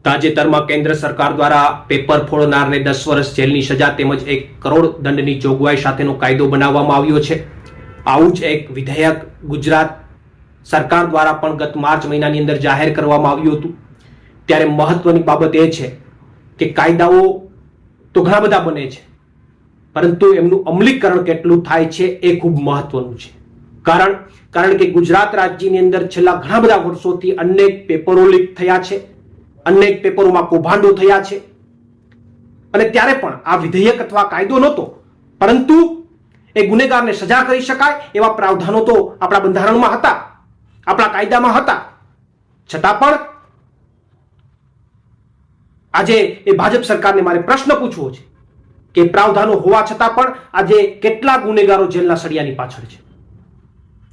તાજેતરમાં કેન્દ્ર સરકાર દ્વારા પેપર ફોડનારને 10 વર્ષ જેલની સજા તેમજ 1 કરોડ દંડની જોગવાઈ સાથેનો કાયદો બનાવવામાં આવ્યો છે। આવું જ એક વિધેયક ગુજરાત સરકાર દ્વારા પણ ગત માર્ચ મહિનાની અંદર જાહેર કરવામાં આવ્યું હતું। ત્યારે મહત્વની બાબત એ છે કે કાયદાઓ તો ઘણા બધા બને છે, પરંતુ એમનું અમલીકરણ કેટલું થાય છે એ ખૂબ મહત્વનું છે। કારણ કે ગુજરાત રાજ્યની અંદર છેલ્લા ઘણા બધા વર્ષોથી અનેક પેપરો લીક થયા છે, અનેક પેપરોમાં કૌભાંડો થયા છે, અને ત્યારે પણ આ વિધેયક અથવા કાયદો નહોતો, પરંતુ એ ગુનેગારને સજા કરી શકાય એવા પ્રાવધાનો તો આપણા બંધારણમાં હતા, આપણા કાયદામાં હતા। છતાં પણ આજે એ ભાજપ સરકારને મારે પ્રશ્ન પૂછવો છે કે પ્રાવધાનો હોવા છતાં પણ આજે કેટલા ગુનેગારો જેલના સળિયાની પાછળ છે?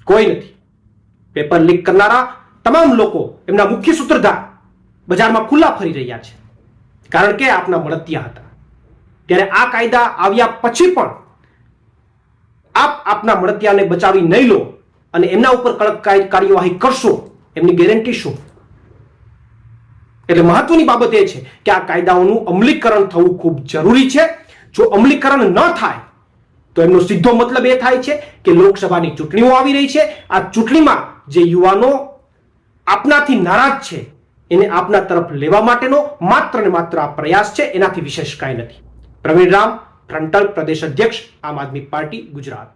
કોઈ નથી। પેપર લીક કરનારા તમામ લોકો, એમના મુખ્ય સૂત્રધાર બજારમાં ખુલ્લા ફરી રહ્યા છે, કારણ કે આપના મળતિયા હતા। ત્યારે આ કાયદા આવ્યા પછી પણ આપના મળતિયાને બચાવી નહીં લો અને એમના ઉપર કડક કાર્યવાહી કરશો, એમની ગેરંટી શું? એટલે મહત્વની બાબત એ છે કે આ કાયદાઓનું અમલીકરણ થવું ખૂબ જરૂરી છે। જો અમલીકરણ ન થાય તો એમનો સીધો મતલબ એ થાય છે કે લોકસભાની ચૂંટણીઓ આવી રહી છે, આ ચૂંટણીમાં જે યુવાનો આપનાથી નારાજ છે એને આપના તરફ લેવા માટેનો માત્ર ને માત્ર આ પ્રયાસ છે, એનાથી વિશેષ કાંઈ નથી। પ્રવીણ રામ, ફ્રન્ટલ પ્રદેશ અધ્યક્ષ, આમ આદમી પાર્ટી, ગુજરાત।